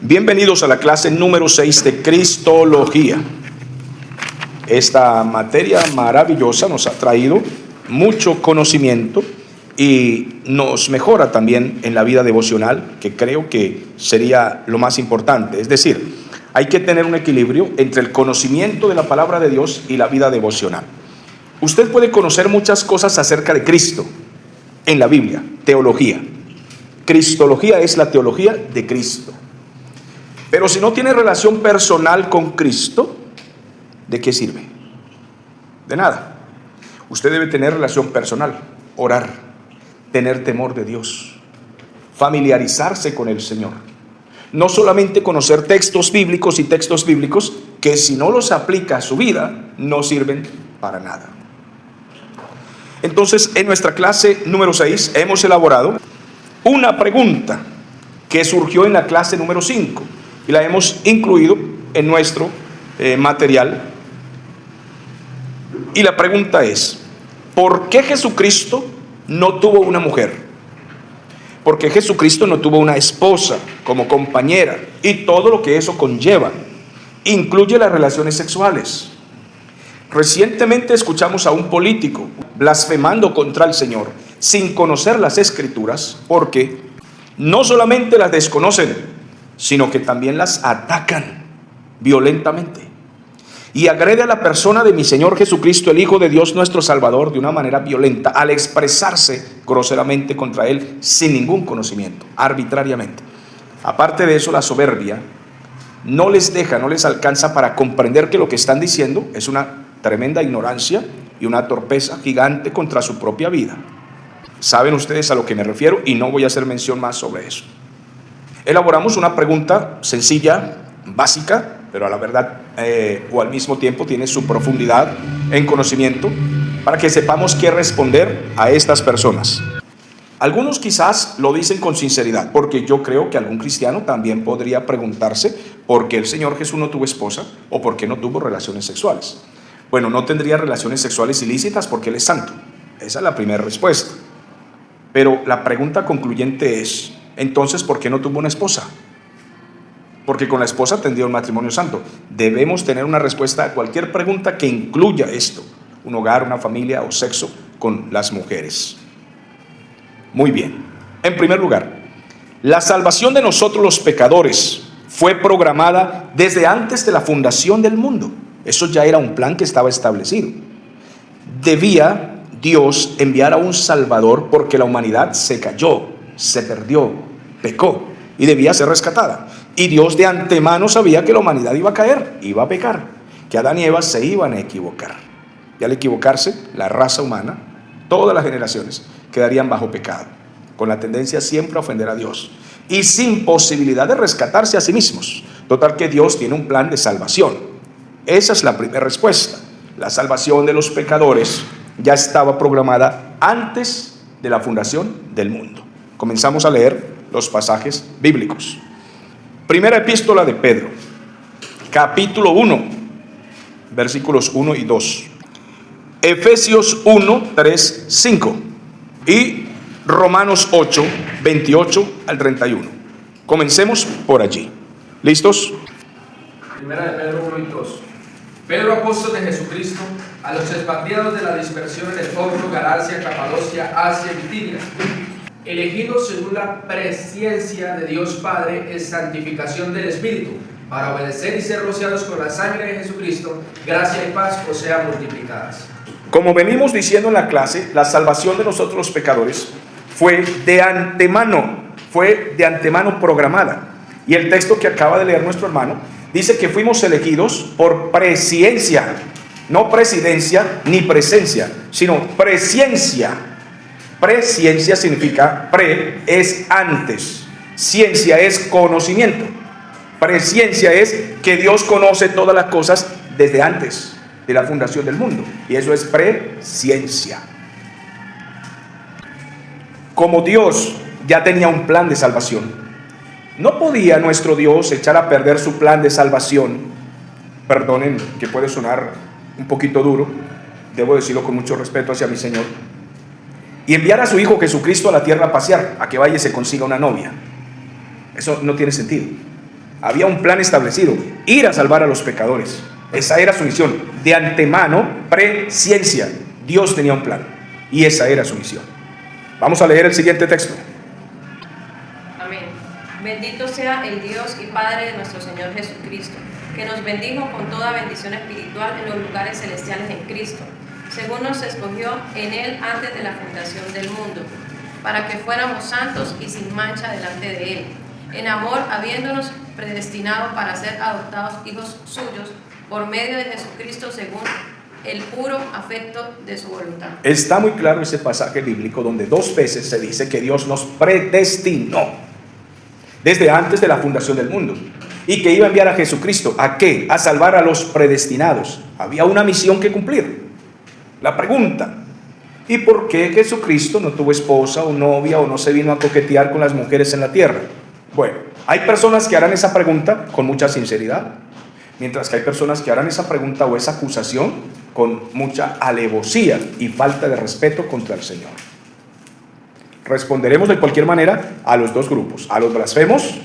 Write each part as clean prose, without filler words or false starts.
Bienvenidos a la clase número 6 de Cristología. Esta materia maravillosa nos ha traído mucho conocimiento y nos mejora también en la vida devocional, que creo que sería lo más importante. Es decir, hay que tener un equilibrio entre el conocimiento de la palabra de Dios y la vida devocional. Usted puede conocer muchas cosas acerca de Cristo en la Biblia, teología. Cristología es la teología de Cristo. Pero si no tiene relación personal con Cristo, ¿de qué sirve? De nada. Usted debe tener relación personal, orar, tener temor de Dios, familiarizarse con el Señor. No solamente conocer textos bíblicos y textos bíblicos que si no los aplica a su vida, no sirven para nada. Entonces, en nuestra clase número 6 hemos elaborado una pregunta que surgió en la clase número 5. Y la hemos incluido en nuestro material. Y la pregunta es: ¿por qué Jesucristo no tuvo una mujer? ¿Por qué Jesucristo no tuvo una esposa como compañera? Y todo lo que eso conlleva. Incluye las relaciones sexuales. Recientemente escuchamos a un político blasfemando contra el Señor sin conocer las Escrituras, porque no solamente las desconocen, sino que también las atacan violentamente y agrede a la persona de mi Señor Jesucristo, el Hijo de Dios nuestro Salvador, de una manera violenta, al expresarse groseramente contra Él sin ningún conocimiento, arbitrariamente. Aparte de eso, la soberbia no les alcanza para comprender que lo que están diciendo es una tremenda ignorancia y una torpeza gigante contra su propia vida. Saben ustedes a lo que me refiero y no voy a hacer mención más sobre eso. Elaboramos una pregunta sencilla, básica, pero a la verdad o al mismo tiempo tiene su profundidad en conocimiento, para que sepamos qué responder a estas personas. Algunos quizás lo dicen con sinceridad, porque yo creo que algún cristiano también podría preguntarse por qué el Señor Jesús no tuvo esposa o por qué no tuvo relaciones sexuales. Bueno, no tendría relaciones sexuales ilícitas porque Él es santo. Esa es la primera respuesta. Pero la pregunta concluyente es: entonces, ¿por qué no tuvo una esposa? Porque con la esposa tendría un matrimonio santo. Debemos tener una respuesta a cualquier pregunta que incluya esto: un hogar, una familia o sexo con las mujeres. Muy bien. En primer lugar, la salvación de nosotros los pecadores fue programada desde antes de la fundación del mundo. Eso ya era un plan que estaba establecido. Debía Dios enviar a un Salvador porque la humanidad se cayó, se perdió, pecó y debía ser rescatada. Y Dios de antemano sabía que la humanidad iba a caer, iba a pecar, que Adán y Eva se iban a equivocar. Y al equivocarse, la raza humana, todas las generaciones, quedarían bajo pecado, con la tendencia siempre a ofender a Dios y sin posibilidad de rescatarse a sí mismos. Total que Dios tiene un plan de salvación. Esa es la primera respuesta. La salvación de los pecadores ya estaba programada antes de la fundación del mundo. Comenzamos a leer los pasajes bíblicos. Primera epístola de Pedro, capítulo 1, versículos 1 y 2. Efesios 1, 3, 5. Y Romanos 8, 28 al 31. Comencemos por allí. ¿Listos? Primera de Pedro 1 y 2. Pedro, apóstol de Jesucristo, a los expatriados de la dispersión en el Ponto, Galacia, Capadocia, Asia y Bitinia, elegidos según la presciencia de Dios Padre en santificación del Espíritu, para obedecer y ser rociados con la sangre de Jesucristo, gracia y paz os sean multiplicadas. Como venimos diciendo en la clase, la salvación de nosotros los pecadores fue de antemano programada. Y el texto que acaba de leer nuestro hermano dice que fuimos elegidos por presciencia, no presidencia ni presencia, sino presciencia. Presciencia significa pre es antes, ciencia es conocimiento. Presciencia es que Dios conoce todas las cosas desde antes de la fundación del mundo, y eso es presciencia. Como Dios ya tenía un plan de salvación, no podía nuestro Dios echar a perder su plan de salvación. Perdonen que puede sonar un poquito duro, debo decirlo con mucho respeto hacia mi Señor, y enviar a su Hijo Jesucristo a la tierra a pasear, a que vaya y se consiga una novia. Eso no tiene sentido. Había un plan establecido, ir a salvar a los pecadores. Esa era su misión. De antemano, presciencia. Dios tenía un plan y esa era su misión. Vamos a leer el siguiente texto. Amén. Bendito sea el Dios y Padre de nuestro Señor Jesucristo, que nos bendijo con toda bendición espiritual en los lugares celestiales en Cristo, según nos escogió en Él antes de la fundación del mundo, para que fuéramos santos y sin mancha delante de Él, en amor habiéndonos predestinado para ser adoptados hijos suyos por medio de Jesucristo según el puro afecto de su voluntad. Está muy claro ese pasaje bíblico donde 2 veces se dice que Dios nos predestinó desde antes de la fundación del mundo y que iba a enviar a Jesucristo. ¿A qué? A salvar a los predestinados. Había una misión que cumplir. La pregunta: ¿y por qué Jesucristo no tuvo esposa o novia o no se vino a coquetear con las mujeres en la tierra? Bueno, hay personas que harán esa pregunta con mucha sinceridad, mientras que hay personas que harán esa pregunta o esa acusación con mucha alevosía y falta de respeto contra el Señor. Responderemos de cualquier manera a los 2 grupos, a los blasfemos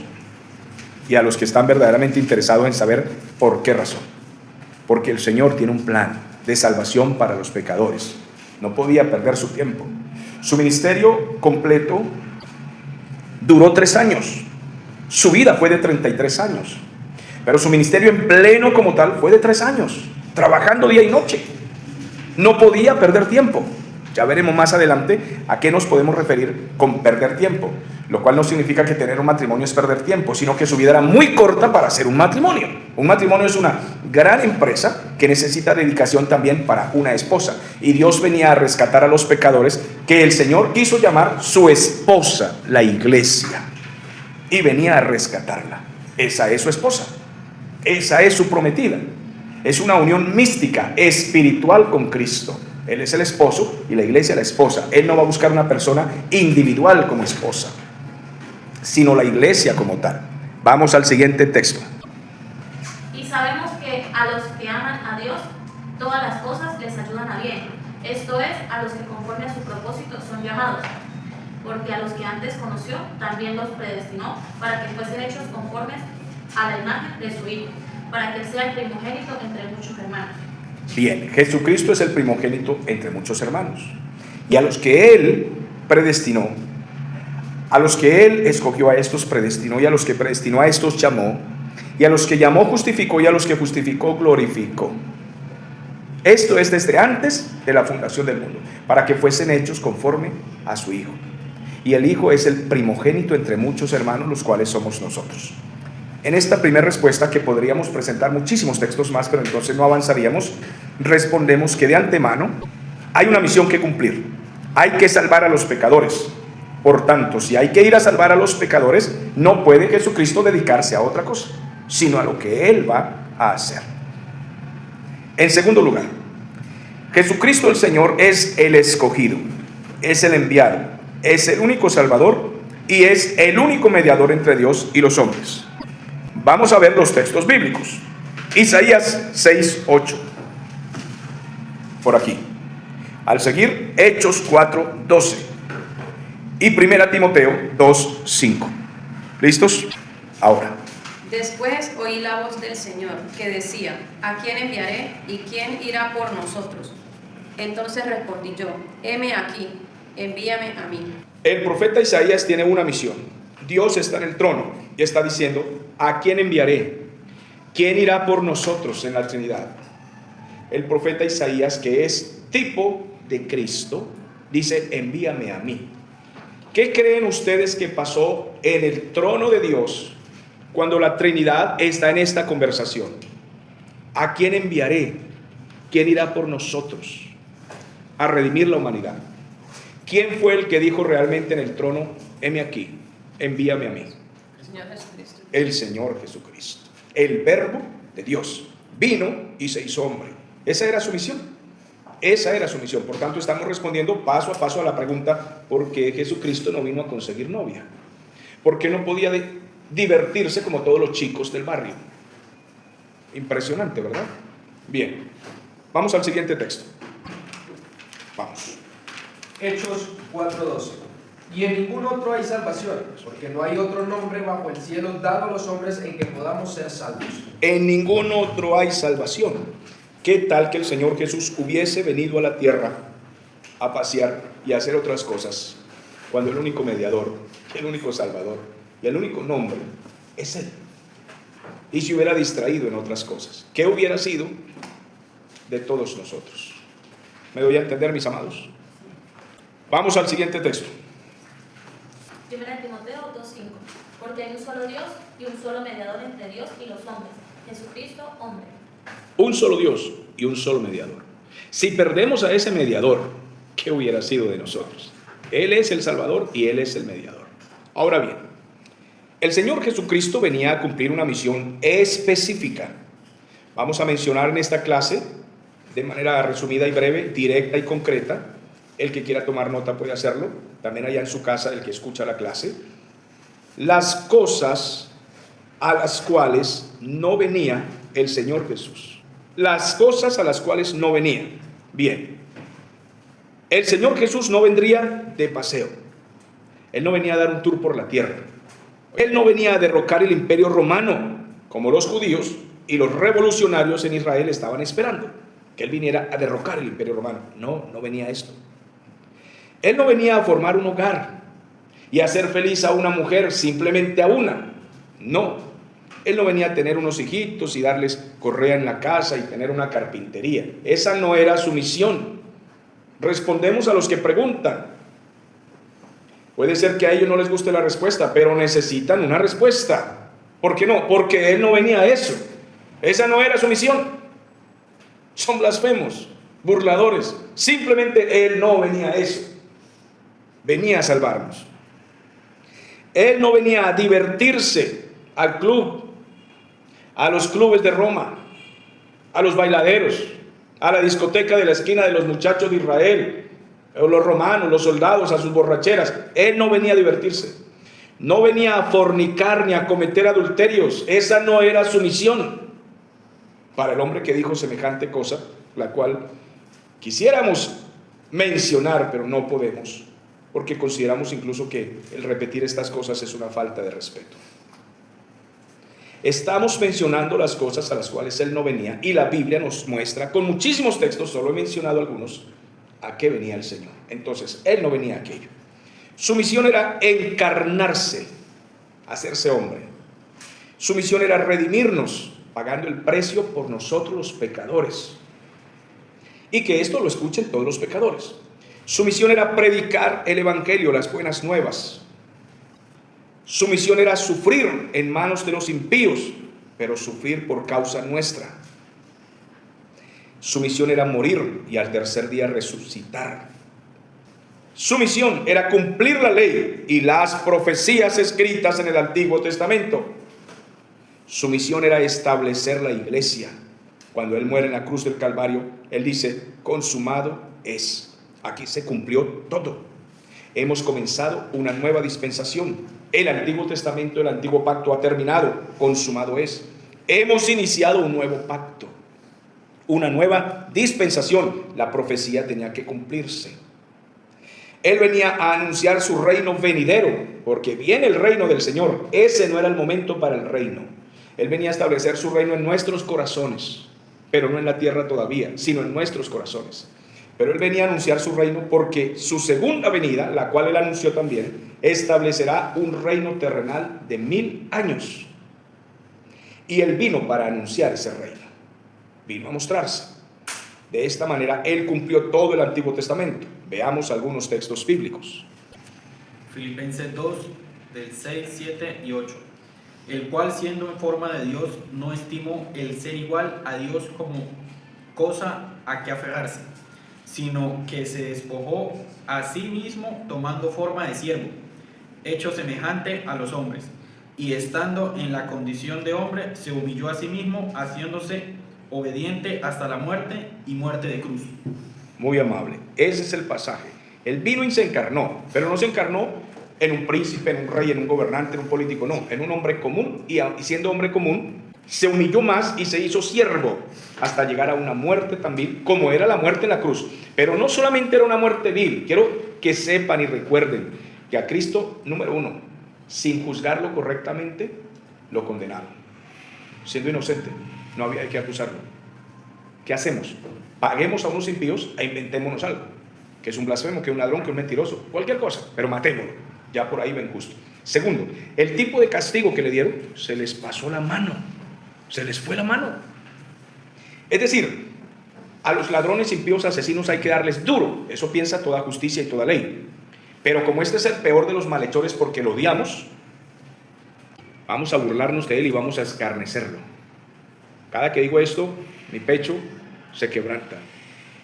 y a los que están verdaderamente interesados en saber por qué razón. Porque el Señor tiene un plan de salvación para los pecadores. No podía perder su tiempo. Su ministerio completo duró 3 años. Su vida fue de 33 años. Pero su ministerio en pleno como tal fue de 3 años, trabajando día y noche. No podía perder tiempo. Ya veremos más adelante a qué nos podemos referir con perder tiempo, lo cual no significa que tener un matrimonio es perder tiempo, sino que su vida era muy corta para hacer un matrimonio. Un matrimonio es una gran empresa que necesita dedicación también para una esposa. Y Dios venía a rescatar a los pecadores que el Señor quiso llamar su esposa, la iglesia. Y venía a rescatarla. Esa es su esposa. Esa es su prometida. Es una unión mística, espiritual con Cristo. Él es el esposo y la iglesia la esposa. Él no va a buscar una persona individual como esposa, sino la iglesia como tal. Vamos al siguiente texto. Y sabemos que a los que aman a Dios, todas las cosas les ayudan a bien. Esto es, a los que conforme a su propósito son llamados. Porque a los que antes conoció, también los predestinó para que fuesen hechos conformes a la imagen de su Hijo, para que sea el primogénito entre muchos hermanos. Bien, Jesucristo es el primogénito entre muchos hermanos. Y a los que Él predestinó, a los que Él escogió, a estos predestinó, y a los que predestinó, a estos llamó, y a los que llamó justificó, y a los que justificó glorificó. Esto es desde antes de la fundación del mundo, para que fuesen hechos conforme a su Hijo. Y el Hijo es el primogénito entre muchos hermanos, los cuales somos nosotros. En esta primera respuesta, que podríamos presentar muchísimos textos más, pero entonces no avanzaríamos, respondemos que de antemano hay una misión que cumplir. Hay que salvar a los pecadores. Por tanto, si hay que ir a salvar a los pecadores, no puede Jesucristo dedicarse a otra cosa, sino a lo que Él va a hacer. En segundo lugar, Jesucristo el Señor es el escogido, es el enviado, es el único Salvador y es el único mediador entre Dios y los hombres. Vamos a ver los textos bíblicos. Isaías 6:8. Por aquí. Al seguir, Hechos 4:12. Y 1 Timoteo 2:5. ¿Listos? Ahora. Después oí la voz del Señor que decía: ¿a quién enviaré y quién irá por nosotros? Entonces respondí yo: heme aquí, envíame a mí. El profeta Isaías tiene una misión. Dios está en el trono y está diciendo: ¿a quién enviaré? ¿Quién irá por nosotros en la Trinidad? El profeta Isaías, que es tipo de Cristo, dice: envíame a mí. ¿Qué creen ustedes que pasó en el trono de Dios cuando la Trinidad está en esta conversación? ¿A quién enviaré? ¿Quién irá por nosotros a redimir la humanidad? ¿Quién fue el que dijo realmente en el trono: heme aquí, envíame a mí? El Señor Jesucristo. El Señor Jesucristo, el Verbo de Dios, vino y se hizo hombre. Esa era su misión. Esa era su misión. Por tanto, estamos respondiendo paso a paso a la pregunta: ¿por qué Jesucristo no vino a conseguir novia? ¿Por qué no podía divertirse como todos los chicos del barrio? Impresionante, ¿verdad? Bien, vamos al siguiente texto. Vamos. Hechos 4:12. Y en ningún otro hay salvación, porque no hay otro nombre bajo el cielo dado a los hombres en que podamos ser salvos. En ningún otro hay salvación. ¿Qué tal que el Señor Jesús hubiese venido a la tierra a pasear y a hacer otras cosas, cuando el único mediador, el único salvador y el único nombre es Él? Y se hubiera distraído en otras cosas. ¿Qué hubiera sido de todos nosotros? ¿Me doy a entender, mis amados? Vamos al siguiente texto. 1 Timoteo 2:5. Porque hay un solo Dios y un solo mediador entre Dios y los hombres, Jesucristo, hombre. Un solo Dios y un solo mediador. Si perdemos a ese mediador, ¿qué hubiera sido de nosotros? Él es el Salvador y Él es el mediador. Ahora bien, el Señor Jesucristo venía a cumplir una misión específica. Vamos a mencionar en esta clase, de manera resumida y breve, directa y concreta. El que quiera tomar nota puede hacerlo. También allá en su casa, el que escucha la clase. Las cosas a las cuales no venía el Señor Jesús. Las cosas a las cuales no venía. Bien. El Señor Jesús no vendría de paseo. Él no venía a dar un tour por la tierra. Él no venía a derrocar el imperio romano, como los judíos y los revolucionarios en Israel estaban esperando, que Él viniera a derrocar el imperio romano. No, no venía a esto. Él no venía a formar un hogar y a hacer feliz a una mujer, simplemente a una. No, Él no venía a tener unos hijitos y darles correa en la casa y tener una carpintería. Esa no era su misión. Respondemos a los que preguntan. Puede ser que a ellos no les guste la respuesta, pero necesitan una respuesta. ¿Por qué no? Porque Él no venía a eso. Esa no era su misión. Son blasfemos, burladores. Simplemente Él no venía a eso. Venía a salvarnos. Él no venía a divertirse al club, a los clubes de Roma, a los bailaderos, a la discoteca de la esquina de los muchachos de Israel, o los romanos, los soldados, a sus borracheras. Él no venía a divertirse. No venía a fornicar ni a cometer adulterios. Esa no era su misión. Para el hombre que dijo semejante cosa, la cual quisiéramos mencionar, pero no podemos, porque consideramos incluso que el repetir estas cosas es una falta de respeto. Estamos mencionando las cosas a las cuales Él no venía, y la Biblia nos muestra con muchísimos textos, solo he mencionado algunos, a qué venía el Señor. Entonces, Él no venía a aquello. Su misión era encarnarse, hacerse hombre. Su misión era redimirnos, pagando el precio por nosotros los pecadores. Y que esto lo escuchen todos los pecadores. Su misión era predicar el evangelio, las buenas nuevas. Su misión era sufrir en manos de los impíos, pero sufrir por causa nuestra. Su misión era morir y al tercer día resucitar. Su misión era cumplir la ley y las profecías escritas en el Antiguo Testamento. Su misión era establecer la iglesia. Cuando Él muere en la cruz del Calvario, Él dice, consumado es. Aquí se cumplió todo. Hemos comenzado una nueva dispensación. El Antiguo Testamento, el Antiguo Pacto ha terminado, consumado es. Hemos iniciado un nuevo pacto, una nueva dispensación. La profecía tenía que cumplirse. Él venía a anunciar su reino venidero, porque viene el reino del Señor. Ese no era el momento para el reino. Él venía a establecer su reino en nuestros corazones, pero no en la tierra todavía, sino en nuestros corazones. Pero Él venía a anunciar su reino porque su segunda venida, la cual Él anunció también, establecerá un reino terrenal de 1000 años. Y Él vino para anunciar ese reino. Vino a mostrarse. De esta manera Él cumplió todo el Antiguo Testamento. Veamos algunos textos bíblicos. Filipenses 2, del 6, 7 y 8. El cual, siendo en forma de Dios, no estimó el ser igual a Dios como cosa a que aferrarse, sino que se despojó a sí mismo, tomando forma de siervo, hecho semejante a los hombres, y estando en la condición de hombre, se humilló a sí mismo, haciéndose obediente hasta la muerte y muerte de cruz. Muy amable. Ese es el pasaje. Él vino y se encarnó, pero no se encarnó en un príncipe, en un rey, en un gobernante, en un político, no, en un hombre común, y siendo hombre común, se humilló más y se hizo siervo, hasta llegar a una muerte también, como era la muerte en la cruz. Pero no solamente era una muerte vil, quiero que sepan y recuerden que a Cristo, número uno, sin juzgarlo correctamente, lo condenaron. Siendo inocente, no había que acusarlo. ¿Qué hacemos? Paguemos a unos impíos e inventémonos algo, que es un blasfemo, que es un ladrón, que es un mentiroso, cualquier cosa, pero matémoslo. Ya por ahí ven justo. Segundo, el tipo de castigo que le dieron, se les pasó la mano, se les fue la mano. Es decir, a los ladrones, impíos, asesinos hay que darles duro, eso piensa toda justicia y toda ley. Pero como este es el peor de los malhechores porque lo odiamos, vamos a burlarnos de él y vamos a escarnecerlo. Cada que digo esto, mi pecho se quebranta,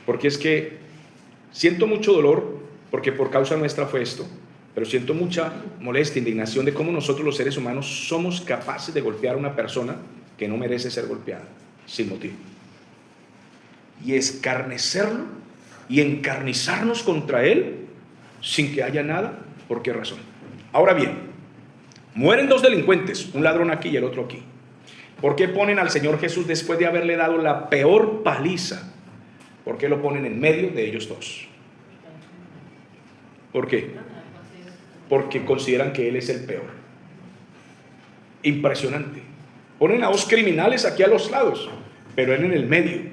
porque es que siento mucho dolor, porque por causa nuestra fue esto, pero siento mucha molestia, indignación de cómo nosotros los seres humanos somos capaces de golpear a una persona que no merece ser golpeada, sin motivo. Y escarnecerlo y encarnizarnos contra él sin que haya nada. ¿Por qué razón? Ahora bien, mueren dos delincuentes, un ladrón aquí y el otro aquí. ¿Por qué ponen al Señor Jesús después de haberle dado la peor paliza? ¿Por qué lo ponen en medio de ellos dos? ¿Por qué? Porque consideran que Él es el peor. Impresionante. Ponen a dos criminales aquí a los lados, pero Él en el medio,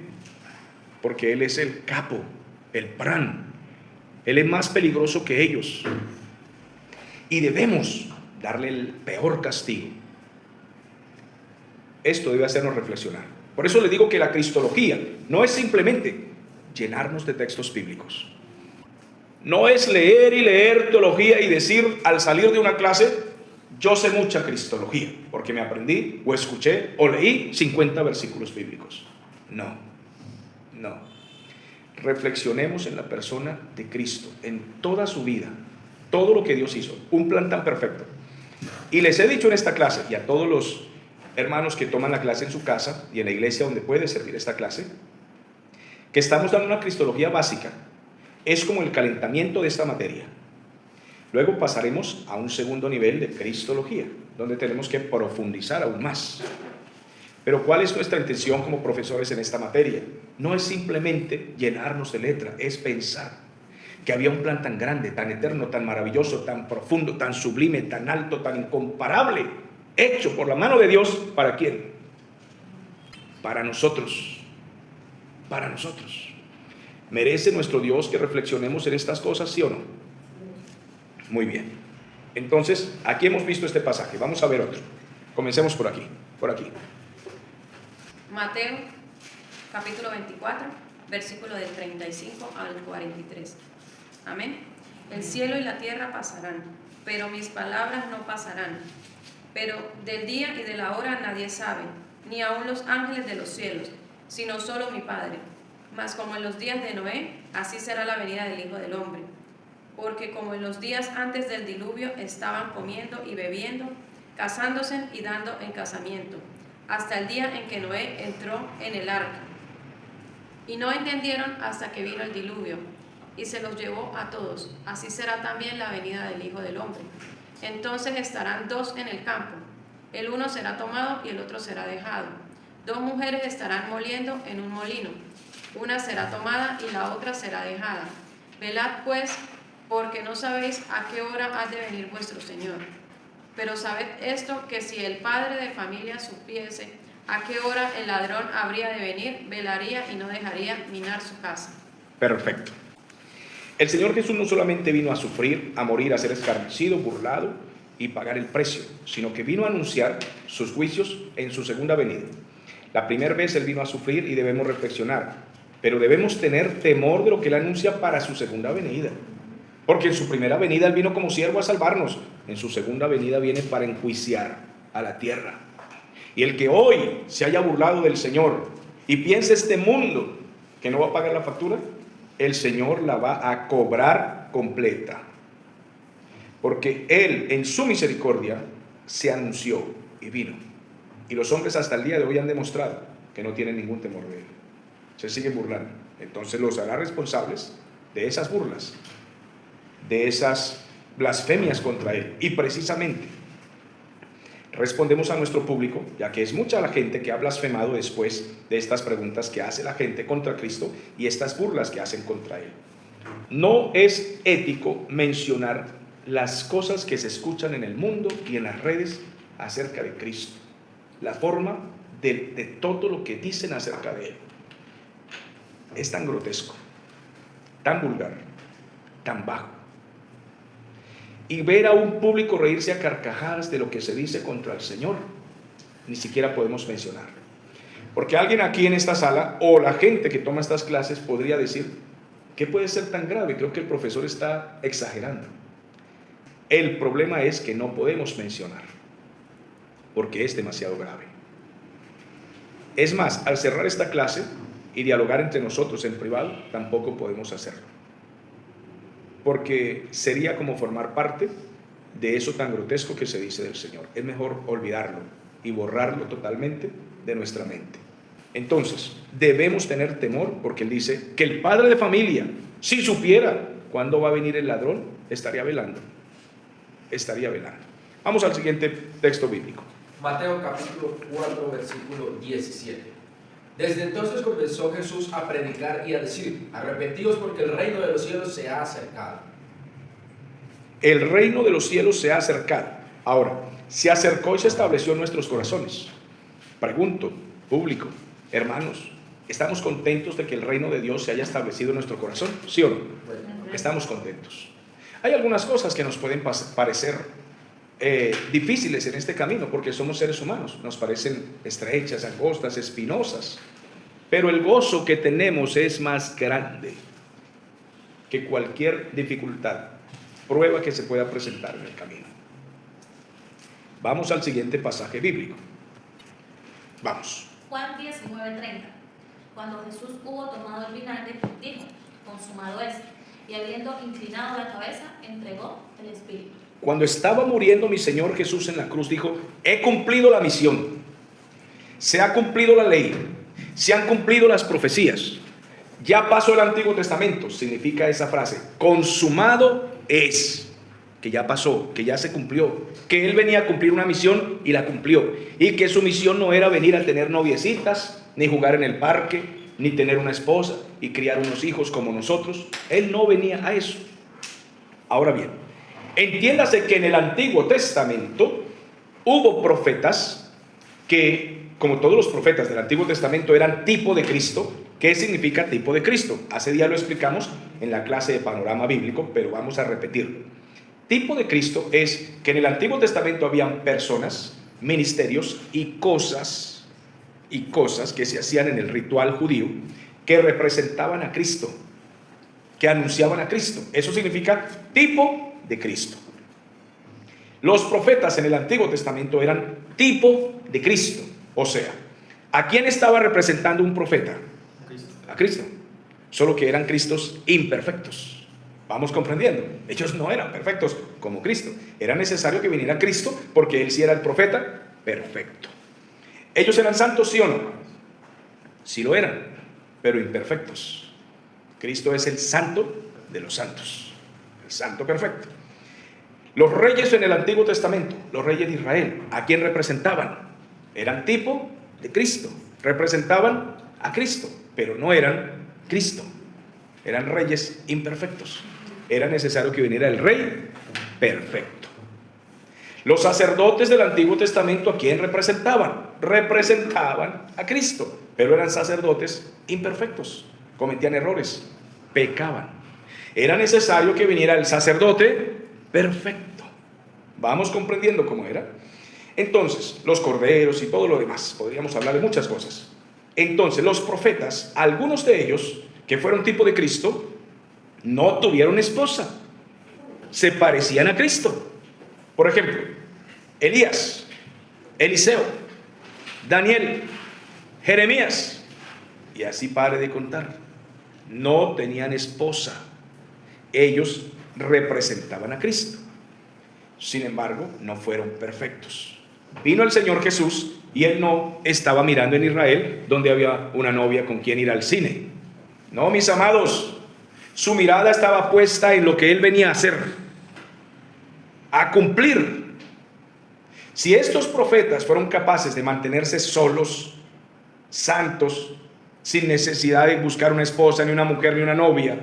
porque Él es el capo, el prán. Él es más peligroso que ellos. Y debemos darle el peor castigo. Esto debe hacernos reflexionar. Por eso le digo que la cristología no es simplemente llenarnos de textos bíblicos. No es leer y leer teología y decir al salir de una clase, yo sé mucha cristología, porque me aprendí o escuché o leí 50 versículos bíblicos. No. Reflexionemos en la persona de Cristo, en toda su vida, todo lo que Dios hizo, un plan tan perfecto. Y les he dicho en esta clase, y a todos los hermanos que toman la clase en su casa y en la iglesia donde puede servir esta clase, que estamos dando una cristología básica. Es como el calentamiento de esta materia. Luego pasaremos a un segundo nivel de cristología, donde tenemos que profundizar aún más. Pero ¿cuál es nuestra intención como profesores en esta materia? No es simplemente llenarnos de letra, es pensar que había un plan tan grande, tan eterno, tan maravilloso, tan profundo, tan sublime, tan alto, tan incomparable, hecho por la mano de Dios. ¿Para quién? Para nosotros. Para nosotros. ¿Merece nuestro Dios que reflexionemos en estas cosas, sí o no? Muy bien. Entonces, aquí hemos visto este pasaje. Vamos a ver otro. Comencemos por aquí. Mateo, capítulo 24, versículo del 35 al 43. Amén. El cielo y la tierra pasarán, pero mis palabras no pasarán. Pero del día y de la hora nadie sabe, ni aun los ángeles de los cielos, sino solo mi Padre. Mas como en los días de Noé, así será la venida del Hijo del Hombre. Porque como en los días antes del diluvio estaban comiendo y bebiendo, casándose y dando en casamiento, hasta el día en que Noé entró en el arca. Y no entendieron hasta que vino el diluvio, y se los llevó a todos. Así será también la venida del Hijo del Hombre. Entonces estarán dos en el campo, el uno será tomado y el otro será dejado. Dos mujeres estarán moliendo en un molino, una será tomada y la otra será dejada. Velad pues, porque no sabéis a qué hora ha de venir vuestro Señor. Pero sabed esto, que si el padre de familia supiese a qué hora el ladrón habría de venir, velaría y no dejaría minar su casa. Perfecto. El Señor Jesús no solamente vino a sufrir, a morir, a ser escarnecido, burlado y pagar el precio, sino que vino a anunciar sus juicios en su segunda venida. La primera vez Él vino a sufrir y debemos reflexionar, pero debemos tener temor de lo que Él anuncia para su segunda venida. Porque en su primera venida Él vino como siervo a salvarnos, en su segunda venida viene para enjuiciar a la tierra. Y el que hoy se haya burlado del Señor y piense este mundo que no va a pagar la factura, el Señor la va a cobrar completa. Porque Él en su misericordia se anunció y vino. Y los hombres hasta el día de hoy han demostrado que no tienen ningún temor de Él. Se siguen burlando. Entonces los hará responsables de esas burlas, de esas blasfemias contra Él. Y precisamente respondemos a nuestro público, ya que es mucha la gente que ha blasfemado después de estas preguntas que hace la gente contra Cristo y estas burlas que hacen contra Él. No es ético mencionar las cosas que se escuchan en el mundo y en las redes acerca de Cristo, la forma de todo lo que dicen acerca de Él. Es tan grotesco, tan vulgar, tan bajo. Y ver a un público reírse a carcajadas de lo que se dice contra el Señor, ni siquiera podemos mencionar. Porque alguien aquí en esta sala, o la gente que toma estas clases, podría decir: ¿qué puede ser tan grave? Creo que el profesor está exagerando. El problema es que no podemos mencionar, porque es demasiado grave. Es más, al cerrar esta clase y dialogar entre nosotros en privado, tampoco podemos hacerlo, porque sería como formar parte de eso tan grotesco que se dice del Señor. Es mejor olvidarlo y borrarlo totalmente de nuestra mente. Entonces, debemos tener temor, porque Él dice que el padre de familia, si supiera cuándo va a venir el ladrón, estaría velando. Estaría velando. Vamos al siguiente texto bíblico. Mateo capítulo 4, versículo 17. Desde entonces comenzó Jesús a predicar y a decir: arrepentidos, porque el reino de los cielos se ha acercado. El reino de los cielos se ha acercado. Ahora, se acercó y se estableció en nuestros corazones. Pregunto, público, hermanos, ¿estamos contentos de que el reino de Dios se haya establecido en nuestro corazón? ¿Sí o no? Estamos contentos. Hay algunas cosas que nos pueden parecer difíciles en este camino, porque somos seres humanos, nos parecen estrechas, angostas, espinosas, pero el gozo que tenemos es más grande que cualquier dificultad, prueba que se pueda presentar en el camino. Vamos al siguiente pasaje bíblico. Vamos. Juan 19:30. Cuando Jesús hubo tomado el vinagre, dijo: consumado es. Y habiendo inclinado la cabeza, entregó el espíritu. Cuando estaba muriendo mi Señor Jesús en la cruz, dijo: he cumplido la misión, se ha cumplido la ley, se han cumplido las profecías, ya pasó el Antiguo Testamento. Significa esa frase: consumado es, que ya pasó, que ya se cumplió, que Él venía a cumplir una misión y la cumplió, y que su misión no era venir a tener noviecitas, ni jugar en el parque, ni tener una esposa y criar unos hijos como nosotros. Él no venía a eso. Ahora bien, entiéndase que en el Antiguo Testamento hubo profetas que, como todos los profetas del Antiguo Testamento, eran tipo de Cristo. ¿Qué significa tipo de Cristo? Hace día lo explicamos en la clase de panorama bíblico, pero vamos a repetirlo. Tipo de Cristo es que en el Antiguo Testamento habían personas, ministerios y cosas que se hacían en el ritual judío, que representaban a Cristo, que anunciaban a Cristo. Eso significa tipo de Cristo. Los profetas en el Antiguo Testamento eran tipo de Cristo. O sea, ¿a quién estaba representando un profeta? A Cristo. Solo que eran Cristos imperfectos. Vamos comprendiendo. Ellos no eran perfectos como Cristo. Era necesario que viniera Cristo, porque Él sí era el profeta perfecto. ¿Ellos eran santos, sí o no? Sí lo eran, pero imperfectos. Cristo es el santo de los santos, el santo perfecto. Los reyes en el Antiguo Testamento, los reyes de Israel, ¿a quién representaban? Eran tipo de Cristo, representaban a Cristo, pero no eran Cristo. Eran reyes imperfectos. Era necesario que viniera el rey perfecto. Los sacerdotes del Antiguo Testamento, ¿a quién representaban? Representaban a Cristo, pero eran sacerdotes imperfectos, cometían errores, pecaban. Era necesario que viniera el sacerdote perfecto. ¿Vamos comprendiendo cómo era? Entonces, los corderos y todo lo demás, podríamos hablar de muchas cosas. Entonces, los profetas, algunos de ellos, que fueron tipo de Cristo, no tuvieron esposa, se parecían a Cristo. Por ejemplo, Elías, Eliseo, Daniel, Jeremías, y así pare de contar, no tenían esposa. Ellos representaban a Cristo. Sin embargo, no fueron perfectos. Vino el Señor Jesús y Él no estaba mirando en Israel, donde había una novia con quien ir al cine. No, mis amados, su mirada estaba puesta en lo que Él venía a hacer, a cumplir. Si estos profetas fueron capaces de mantenerse solos, santos, sin necesidad de buscar una esposa, ni una mujer, ni una novia,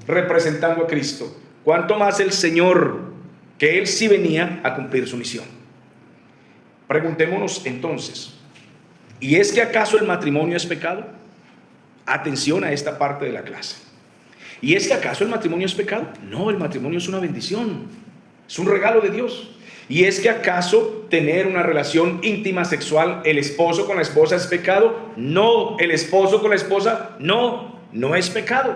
representando a Cristo, ¿cuánto más el Señor, que él sí venía a cumplir su misión. Preguntémonos entonces, ¿y es que acaso el matrimonio es pecado? Atención a esta parte de la clase. ¿Y es que acaso el matrimonio es pecado? No, el matrimonio es una bendición, es un regalo de Dios. ¿Y es que acaso tener una relación íntima sexual, el esposo con la esposa, es pecado? No, el esposo con la esposa, no es pecado.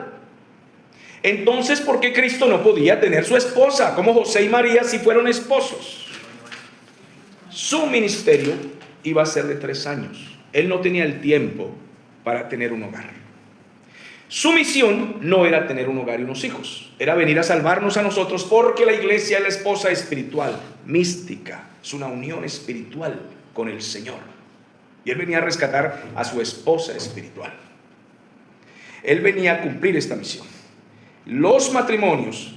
Entonces, ¿por qué Cristo no podía tener su esposa como José y María si fueron esposos? Su ministerio iba a ser de 3 años. Él no tenía el tiempo para tener un hogar. Su misión no era tener un hogar y unos hijos, era venir a salvarnos a nosotros, porque la iglesia es la esposa espiritual, mística, es una unión espiritual con el Señor. Y él venía a rescatar a su esposa espiritual. Él venía a cumplir esta misión. Los matrimonios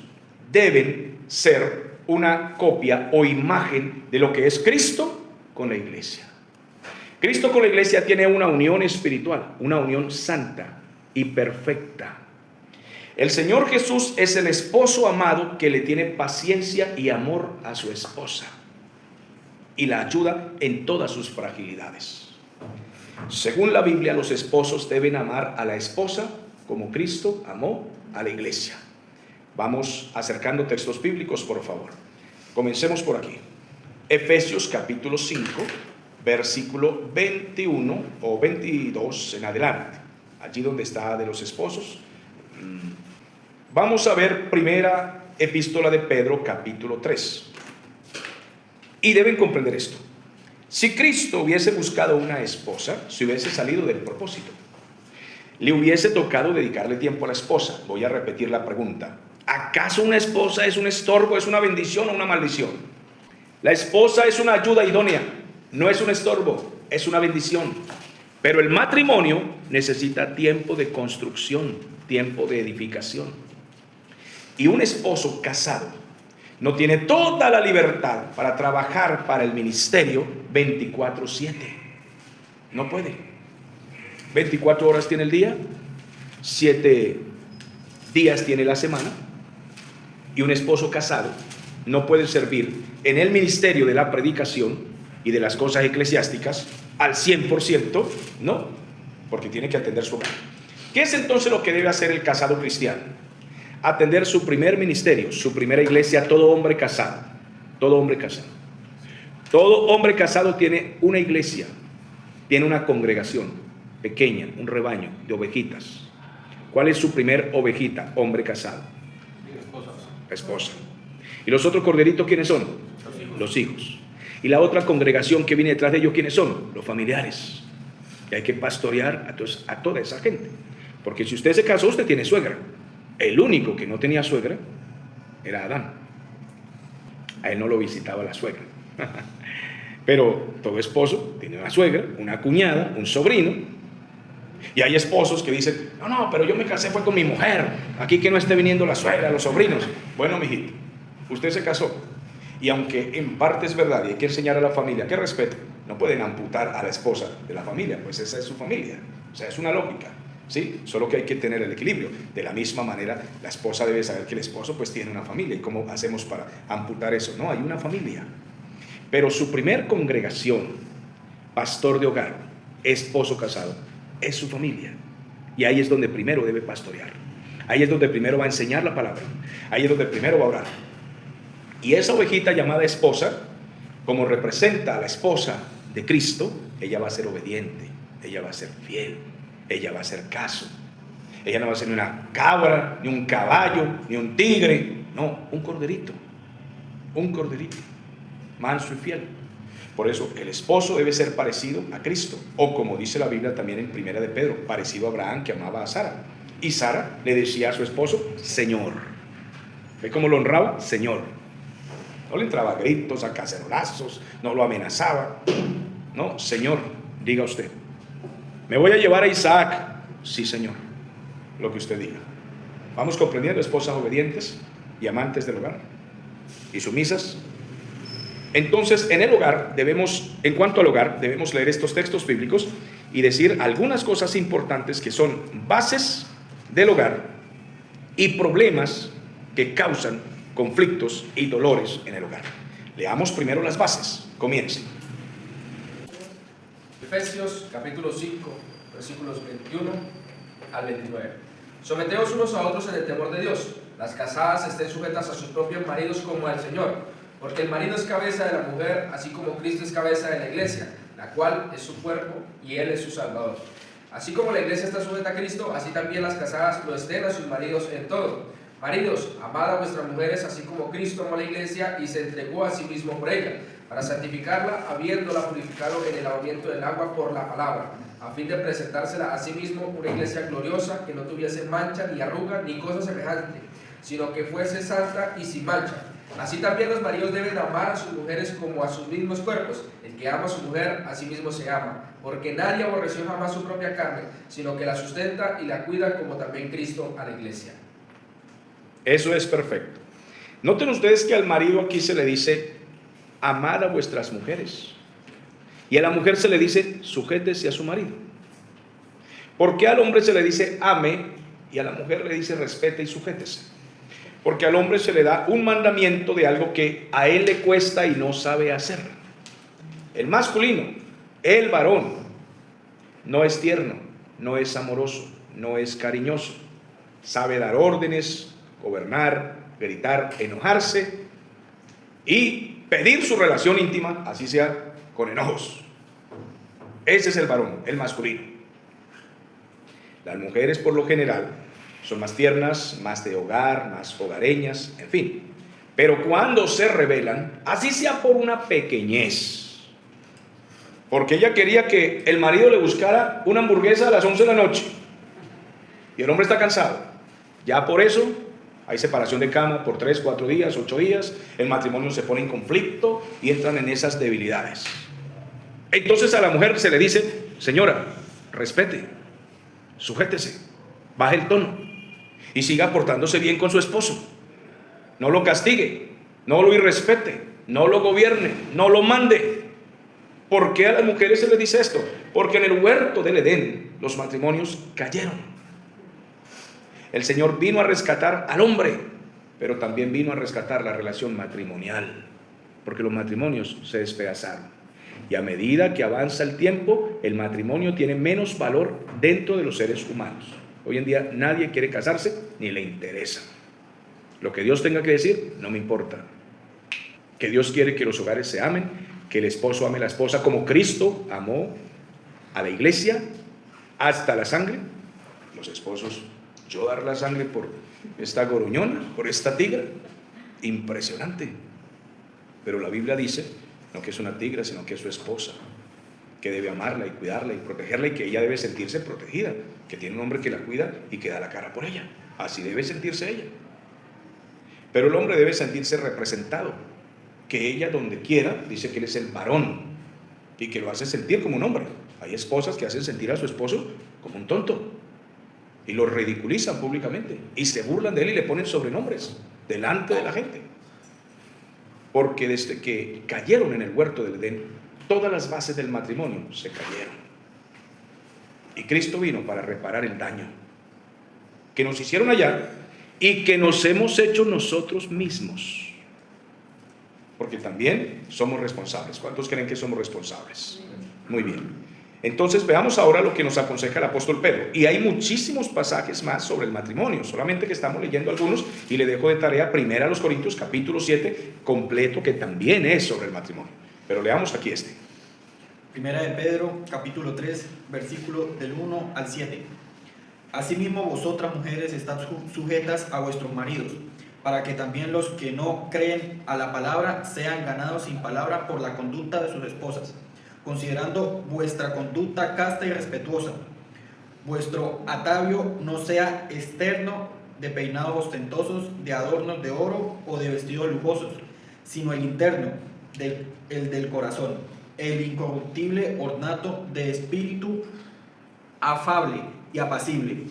deben ser una copia o imagen de lo que es Cristo con la iglesia. Cristo con la iglesia tiene una unión espiritual, una unión santa y perfecta. El Señor Jesús es el esposo amado que le tiene paciencia y amor a su esposa y la ayuda en todas sus fragilidades. Según la Biblia, los esposos deben amar a la esposa como Cristo amó a la iglesia. Vamos acercando textos bíblicos, por favor. Comencemos por aquí. Efesios capítulo 5, versículo 21 o 22 en adelante. Allí donde está de los esposos. Vamos a ver primera epístola de Pedro, capítulo 3. Y deben comprender esto. Si Cristo hubiese buscado una esposa, se hubiese salido del propósito. Le hubiese tocado dedicarle tiempo a la esposa. Voy a repetir la pregunta. ¿Acaso una esposa es un estorbo, es una bendición o una maldición? La esposa es una ayuda idónea, no es un estorbo, es una bendición. Pero el matrimonio necesita tiempo de construcción, tiempo de edificación. Y un esposo casado no tiene toda la libertad para trabajar para el ministerio 24/7. No puede. 24 horas tiene el día, 7 días tiene la semana. Y un esposo casado no puede servir en el ministerio de la predicación y de las cosas eclesiásticas al 100%, no, porque tiene que atender su hogar. ¿Qué es entonces lo que debe hacer el casado cristiano? Atender su primer ministerio, su primera iglesia. Todo hombre casado, todo hombre casado, todo hombre casado tiene una iglesia, tiene una congregación pequeña, un rebaño de ovejitas. ¿Cuál es su primer ovejita? Hombre casado, esposa. ¿Y los otros corderitos quiénes son? Los hijos. Y la otra congregación que viene detrás de ellos, ¿quiénes son? Los familiares. Y hay que pastorear a toda esa gente. Porque si usted se casó, usted tiene suegra. El único que no tenía suegra era Adán. A él no lo visitaba la suegra. Pero todo esposo tiene una suegra, una cuñada, un sobrino. Y hay esposos que dicen, no, pero yo me casé fue con mi mujer. Aquí que no esté viniendo la suegra, los sobrinos. Bueno, mijito, usted se casó. Y aunque en parte es verdad y hay que enseñar a la familia que respete, no pueden amputar a la esposa de la familia, pues esa es su familia. O sea, es una lógica, ¿sí? Solo que hay que tener el equilibrio. De la misma manera, la esposa debe saber que el esposo pues tiene una familia. ¿Y cómo hacemos para amputar eso? No, hay una familia. Pero su primer congregación, pastor de hogar, esposo casado, es su familia. Y ahí es donde primero debe pastorear. Ahí es donde primero va a enseñar la palabra. Ahí es donde primero va a orar. Y esa ovejita llamada esposa, como representa a la esposa de Cristo, ella va a ser obediente, ella va a ser fiel, ella va a hacer caso. Ella no va a ser ni una cabra, ni un caballo, ni un tigre. No, un corderito, manso y fiel. Por eso el esposo debe ser parecido a Cristo, o como dice la Biblia también en Primera de Pedro, parecido a Abraham, que amaba a Sara. Y Sara le decía a su esposo, Señor. ¿Ve cómo lo honraba? Señor. No le entraba a gritos, a cacerolazos, no lo amenazaba. No, Señor, diga usted. ¿Me voy a llevar a Isaac? Sí, Señor, lo que usted diga. Vamos comprendiendo, esposas obedientes y amantes del hogar y sumisas. Entonces, en el hogar en cuanto al hogar, debemos leer estos textos bíblicos y decir algunas cosas importantes que son bases del hogar y problemas que causan conflictos y dolores en el hogar. Leamos primero las bases. Comience. Efesios capítulo 5, versículos 21 al 29. Someteos unos a otros en el temor de Dios. Las casadas estén sujetas a sus propios maridos como al Señor, porque el marido es cabeza de la mujer, así como Cristo es cabeza de la iglesia, la cual es su cuerpo y Él es su Salvador. Así como la iglesia está sujeta a Cristo, así también las casadas lo estén a sus maridos en todo. Maridos, amad a vuestras mujeres, así como Cristo amó a la iglesia y se entregó a sí mismo por ella, para santificarla, habiéndola purificado en el lavamiento del agua por la palabra, a fin de presentársela a sí mismo una iglesia gloriosa, que no tuviese mancha, ni arruga, ni cosa semejante, sino que fuese santa y sin mancha. Así también los maridos deben amar a sus mujeres como a sus mismos cuerpos. El que ama a su mujer, a sí mismo se ama, porque nadie aborreció jamás su propia carne, sino que la sustenta y la cuida, como también Cristo a la iglesia. Eso es perfecto. Noten ustedes que al marido aquí se le dice, amad a vuestras mujeres. Y a la mujer se le dice, sujétese a su marido. ¿Por qué al hombre se le dice, ame? Y a la mujer le dice, respete y sujétese. Porque al hombre se le da un mandamiento de algo que a él le cuesta y no sabe hacer. El masculino, el varón, no es tierno, no es amoroso, no es cariñoso. Sabe dar órdenes, gobernar, gritar, enojarse y pedir su relación íntima, así sea con enojos. Ese es el varón, el masculino. Las mujeres por lo general son más tiernas, más de hogar, más hogareñas, en fin. Pero cuando se rebelan, así sea por una pequeñez, porque ella quería que el marido le buscara una hamburguesa a las 11 de la noche y el hombre está cansado, ya por eso hay separación de cama por 3, 4 días, 8 días, el matrimonio se pone en conflicto y entran en esas debilidades. Entonces a la mujer se le dice, señora, respete, sujétese, baje el tono y siga portándose bien con su esposo. No lo castigue, no lo irrespete, no lo gobierne, no lo mande. ¿Por qué a las mujeres se les dice esto? Porque en el huerto del Edén los matrimonios cayeron. El Señor vino a rescatar al hombre, pero también vino a rescatar la relación matrimonial, porque los matrimonios se despedazaron. Y a medida que avanza el tiempo, el matrimonio tiene menos valor dentro de los seres humanos. Hoy en día nadie quiere casarse ni le interesa. Lo que Dios tenga que decir, no me importa. Que Dios quiere que los hogares se amen, que el esposo ame a la esposa como Cristo amó a la iglesia hasta la sangre. Los esposos, yo dar la sangre por esta goroñona, por esta tigra, impresionante. Pero la Biblia dice, no que es una tigra, sino que es su esposa, que debe amarla y cuidarla y protegerla y que ella debe sentirse protegida, que tiene un hombre que la cuida y que da la cara por ella. Así debe sentirse ella. Pero el hombre debe sentirse representado, que ella donde quiera dice que él es el varón y que lo hace sentir como un hombre. Hay esposas que hacen sentir a su esposo como un tonto y lo ridiculizan públicamente y se burlan de él y le ponen sobrenombres delante de la gente, porque desde que cayeron en el huerto del Edén, todas las bases del matrimonio se cayeron y Cristo vino para reparar el daño que nos hicieron allá y que nos hemos hecho nosotros mismos, porque también somos responsables. ¿Cuántos creen que somos responsables? Muy bien. Entonces veamos ahora lo que nos aconseja el apóstol Pedro. Y hay muchísimos pasajes más sobre el matrimonio, solamente que estamos leyendo algunos y le dejo de tarea 1 Corintios capítulo 7 completo, que también es sobre el matrimonio. Pero leamos aquí este. 1 Pedro capítulo 3 versículo del 1 al 7. Asimismo vosotras mujeres estad sujetas a vuestros maridos, para que también los que no creen a la palabra sean ganados sin palabra por la conducta de sus esposas, considerando vuestra conducta casta y respetuosa. Vuestro atavio no sea externo, de peinados ostentosos, de adornos de oro o de vestidos lujosos, sino el interno, el del corazón, el incorruptible ornato de espíritu afable y apacible,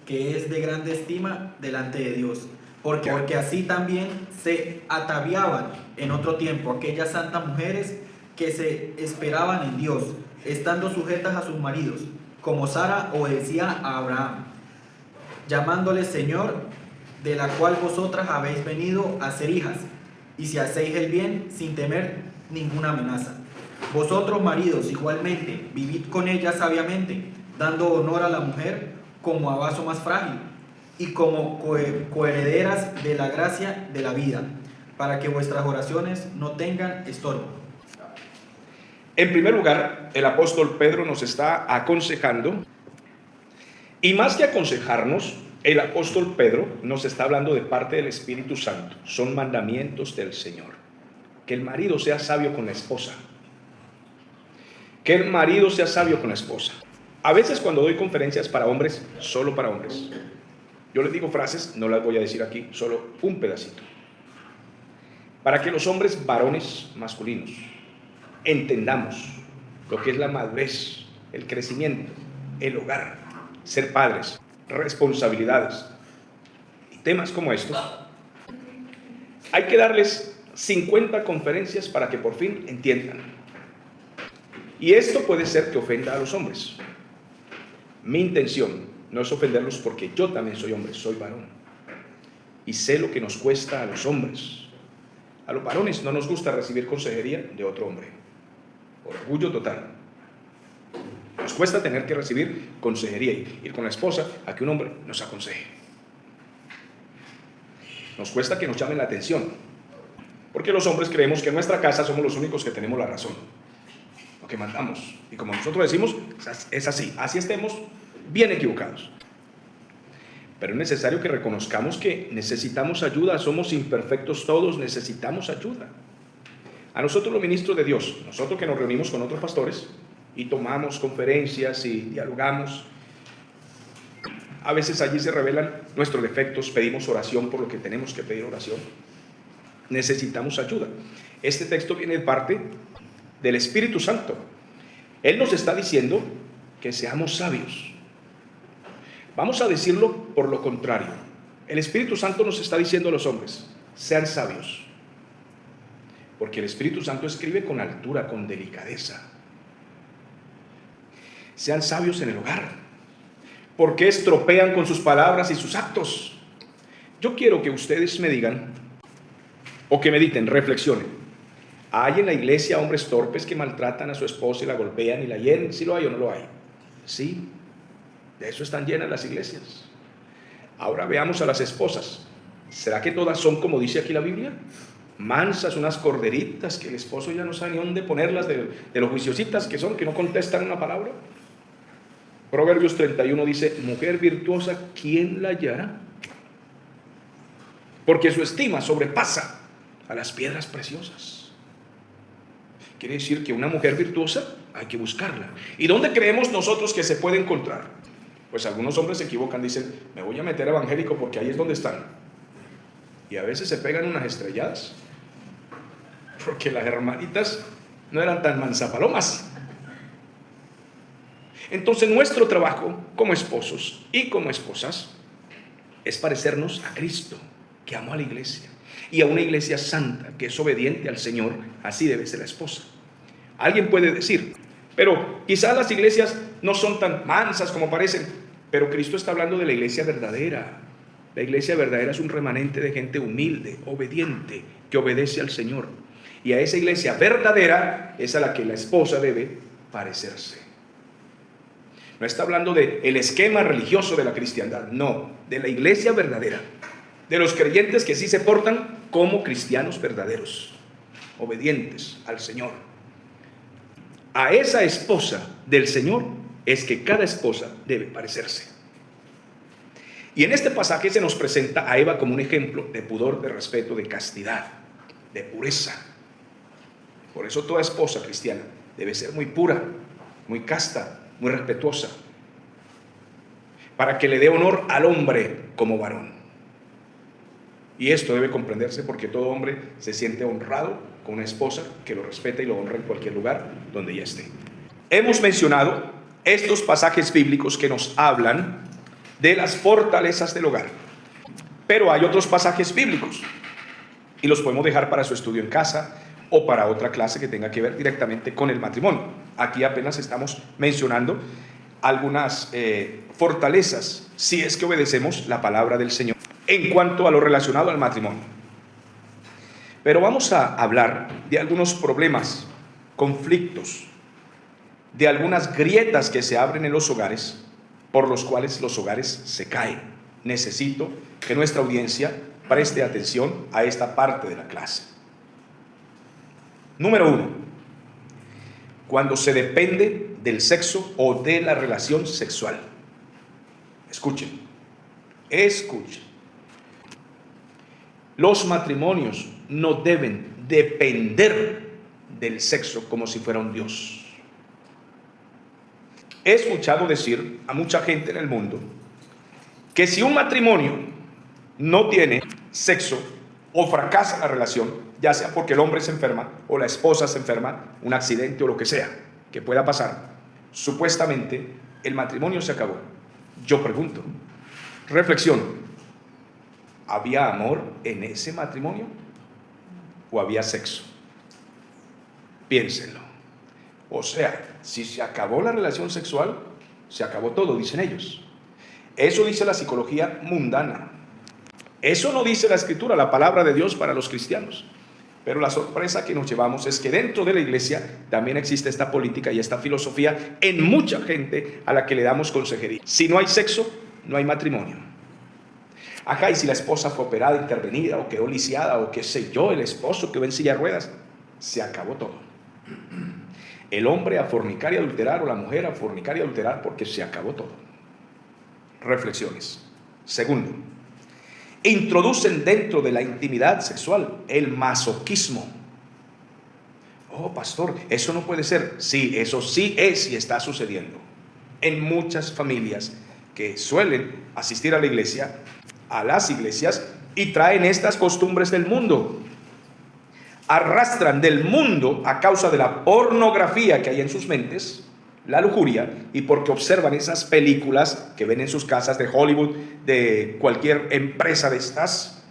que es de grande estima delante de Dios. Porque así también se ataviaban en otro tiempo aquellas santas mujeres que se esperaban en Dios, estando sujetas a sus maridos, como Sara obedecía a Abraham, llamándole Señor, de la cual vosotras habéis venido a ser hijas, y si hacéis el bien sin temer ninguna amenaza. Vosotros, maridos, igualmente, vivid con ella sabiamente, dando honor a la mujer como a vaso más frágil, y como coherederas de la gracia de la vida, para que vuestras oraciones no tengan estorbo. En primer lugar, el apóstol Pedro nos está aconsejando, y más que aconsejarnos, el apóstol Pedro nos está hablando de parte del Espíritu Santo. Son mandamientos del Señor. Que el marido sea sabio con la esposa. Que el marido sea sabio con la esposa. A veces cuando doy conferencias para hombres, solo para hombres, yo les digo frases, no las voy a decir aquí, solo un pedacito. Para que los hombres varones masculinos entendamos lo que es la madurez, el crecimiento, el hogar, ser padres, responsabilidades y temas como estos, hay que darles 50 conferencias para que por fin entiendan. Y esto puede ser que ofenda a los hombres. Mi intención no es ofenderlos, porque yo también soy hombre, soy varón, y sé lo que nos cuesta a los hombres. A los varones no nos gusta recibir consejería de otro hombre. Orgullo total. Nos cuesta tener que recibir consejería y ir con la esposa a que un hombre nos aconseje. Nos cuesta que nos llamen la atención, porque los hombres creemos que en nuestra casa somos los únicos que tenemos la razón, lo que mandamos. Y como nosotros decimos, es así, así estemos bien equivocados. Pero es necesario que reconozcamos que necesitamos ayuda, somos imperfectos todos, necesitamos ayuda. A nosotros los ministros de Dios, nosotros que nos reunimos con otros pastores y tomamos conferencias y dialogamos, a veces allí se revelan nuestros defectos, pedimos oración por lo que tenemos que pedir oración. Necesitamos ayuda. Este texto viene de parte del Espíritu Santo. Él nos está diciendo que seamos sabios. Vamos a decirlo por lo contrario. El Espíritu Santo nos está diciendo a los hombres, sean sabios. Porque el Espíritu Santo escribe con altura, con delicadeza. Sean sabios en el hogar. ¿Por qué estropean con sus palabras y sus actos? Yo quiero que ustedes me digan, o que mediten, reflexionen. ¿Hay en la iglesia hombres torpes que maltratan a su esposa y la golpean y la hieren? ¿Sí lo hay o no lo hay? Sí, de eso están llenas las iglesias. Ahora veamos a las esposas. ¿Será que todas son como dice aquí la Biblia? Mansas, unas corderitas que el esposo ya no sabe ni dónde ponerlas, de los juiciositas que son, que no contestan una palabra. Proverbios 31 dice, mujer virtuosa, ¿quién la hallará? Porque su estima sobrepasa a las piedras preciosas. Quiere decir que una mujer virtuosa hay que buscarla. ¿Y dónde creemos nosotros que se puede encontrar? Pues algunos hombres se equivocan, dicen, me voy a meter evangélico porque ahí es donde están. Y a veces se pegan unas estrelladas, porque las hermanitas no eran tan mansapalomas. Entonces nuestro trabajo como esposos y como esposas es parecernos a Cristo, que amó a la iglesia, y a una iglesia santa, que es obediente al Señor. Así debe ser la esposa. Alguien puede decir, pero quizás las iglesias no son tan mansas como parecen, pero Cristo está hablando de la iglesia verdadera. La iglesia verdadera es un remanente de gente humilde, obediente, que obedece al Señor. Y a esa iglesia verdadera es a la que la esposa debe parecerse. No está hablando del esquema religioso de la cristiandad, no, de la iglesia verdadera, de los creyentes que sí se portan como cristianos verdaderos, obedientes al Señor. A esa esposa del Señor es que cada esposa debe parecerse. Y en este pasaje se nos presenta a Eva como un ejemplo de pudor, de respeto, de castidad, de pureza. Por eso toda esposa cristiana debe ser muy pura, muy casta, muy respetuosa, para que le dé honor al hombre como varón. Y esto debe comprenderse porque todo hombre se siente honrado con una esposa que lo respeta y lo honra en cualquier lugar donde ella esté. Hemos mencionado estos pasajes bíblicos que nos hablan de las fortalezas del hogar, pero hay otros pasajes bíblicos y los podemos dejar para su estudio en casa o para otra clase que tenga que ver directamente con el matrimonio. Aquí apenas estamos mencionando algunas fortalezas, si es que obedecemos la palabra del Señor. en cuanto a lo relacionado al matrimonio. Pero vamos a hablar de algunos problemas, conflictos, de algunas grietas que se abren en los hogares, por los cuales los hogares se caen. Necesito que nuestra audiencia preste atención a esta parte de la clase. Número 1. Cuando se depende del sexo o de la relación sexual. Escuchen. Los matrimonios no deben depender del sexo como si fuera un dios. He escuchado decir a mucha gente en el mundo que si un matrimonio no tiene sexo o fracasa la relación, ya sea porque el hombre se enferma o la esposa se enferma, un accidente o lo que sea que pueda pasar, supuestamente el matrimonio se acabó. Yo pregunto, reflexión, ¿había amor en ese matrimonio o había sexo? Piénsenlo. O sea, si se acabó la relación sexual, se acabó todo, dicen ellos. Eso dice la psicología mundana. Eso no dice la Escritura, la palabra de Dios para los cristianos. Pero la sorpresa que nos llevamos es que dentro de la iglesia también existe esta política y esta filosofía en mucha gente a la que le damos consejería. Si no hay sexo, no hay matrimonio. Ajá, y si la esposa fue operada, intervenida, o quedó lisiada, o qué sé yo, el esposo quedó en silla de ruedas, se acabó todo. El hombre a fornicar y adulterar, o la mujer a fornicar y adulterar, porque se acabó todo. Reflexiones. Segundo, introducen dentro de la intimidad sexual el masoquismo. Oh, pastor, eso no puede ser. Sí, eso sí es y está sucediendo en muchas familias que suelen asistir a la iglesia, a las iglesias, y traen estas costumbres del mundo. Arrastran del mundo a causa de la pornografía que hay en sus mentes, la lujuria, y porque observan esas películas que ven en sus casas de Hollywood, de cualquier empresa de estas,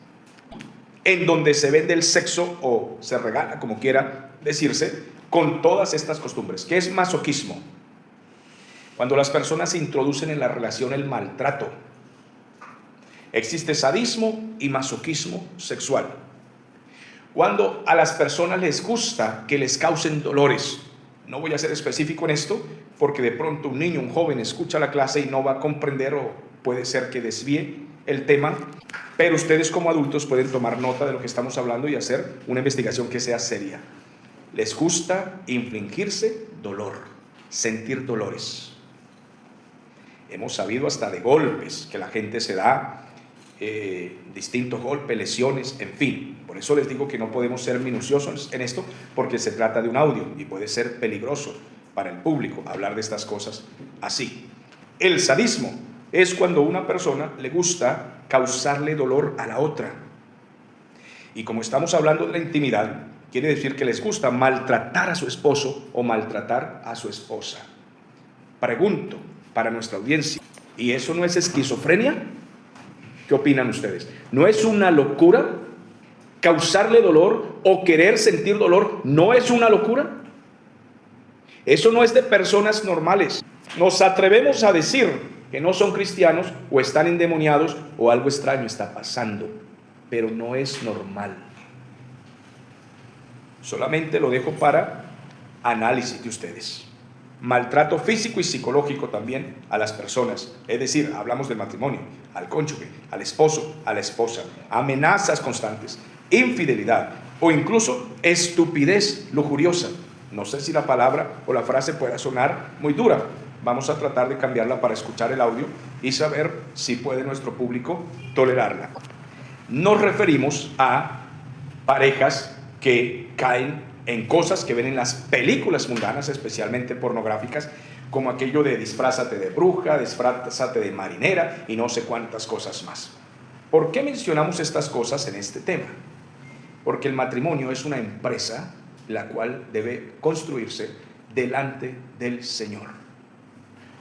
en donde se vende el sexo o se regala, como quiera decirse, con todas estas costumbres. ¿Qué es masoquismo? Cuando las personas introducen en la relación el maltrato. Existe sadismo y masoquismo sexual. Cuando a las personas les gusta que les causen dolores. No voy a ser específico en esto, porque de pronto un niño, un joven escucha la clase y no va a comprender, o puede ser que desvíe el tema, pero ustedes como adultos pueden tomar nota de lo que estamos hablando y hacer una investigación que sea seria. Les gusta infligirse dolor, sentir dolores. Hemos sabido hasta de golpes que la gente se da, distintos golpes, lesiones, en fin. Por eso les digo que no podemos ser minuciosos en esto, porque se trata de un audio y puede ser peligroso para el público hablar de estas cosas así. El sadismo es cuando a una persona le gusta causarle dolor a la otra. Y como estamos hablando de la intimidad, quiere decir que les gusta maltratar a su esposo o maltratar a su esposa. Pregunto para nuestra audiencia, ¿y eso no es esquizofrenia? ¿Qué opinan ustedes? ¿No es una locura? ¿Causarle dolor o querer sentir dolor no es una locura? Eso no es de personas normales. Nos atrevemos a decir que no son cristianos o están endemoniados o algo extraño está pasando, pero no es normal. Solamente lo dejo para análisis de ustedes. Maltrato físico y psicológico también a las personas, es decir, hablamos del matrimonio, al cónyuge, al esposo, a la esposa, amenazas constantes, infidelidad o incluso estupidez lujuriosa. No sé si la palabra o la frase pueda sonar muy dura. Vamos a tratar de cambiarla para escuchar el audio y saber si puede nuestro público tolerarla. Nos referimos a parejas que caen en cosas que ven en las películas mundanas, especialmente pornográficas, como aquello de disfrázate de bruja, disfrázate de marinera y no sé cuántas cosas más. ¿Por qué mencionamos estas cosas en este tema? Porque el matrimonio es una empresa la cual debe construirse delante del Señor.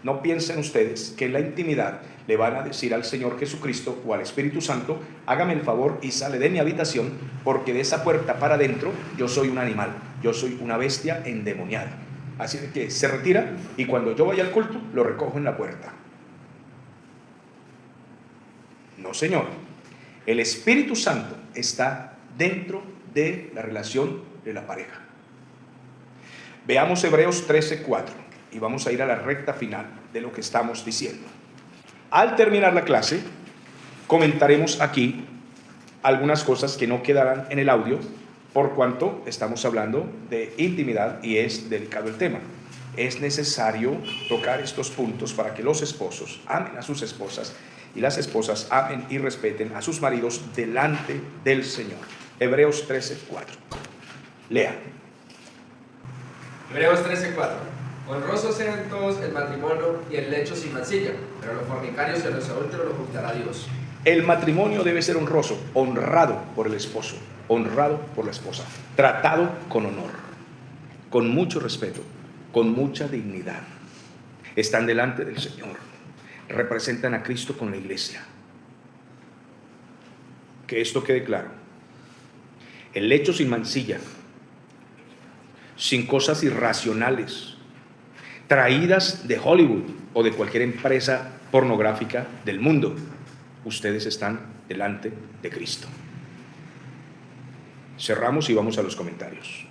No piensen ustedes que en la intimidad le van a decir al Señor Jesucristo o al Espíritu Santo, hágame el favor y sale de mi habitación, porque de esa puerta para adentro yo soy un animal, yo soy una bestia endemoniada. Así que se retira y cuando yo vaya al culto lo recojo en la puerta. No, Señor. El Espíritu Santo está dentro de la relación de la pareja. Veamos Hebreos 13:4 y vamos a ir a la recta final de lo que estamos diciendo. Al terminar la clase, comentaremos aquí algunas cosas que no quedarán en el audio, por cuanto estamos hablando de intimidad y es delicado el tema. Es necesario tocar estos puntos para que los esposos amen a sus esposas y las esposas amen y respeten a sus maridos delante del Señor. Hebreos 13:4. Lea. Hebreos 13:4. Honrosos sean todos el matrimonio y el lecho sin mancilla, pero los fornicarios y los adúlteros los juzgará Dios. El matrimonio debe ser honroso, honrado por el esposo, honrado por la esposa, tratado con honor, con mucho respeto, con mucha dignidad. Están delante del Señor, representan a Cristo con la iglesia. Que esto quede claro. El lecho sin mancilla, sin cosas irracionales, traídas de Hollywood o de cualquier empresa pornográfica del mundo. Ustedes están delante de Cristo. Cerramos y vamos a los comentarios.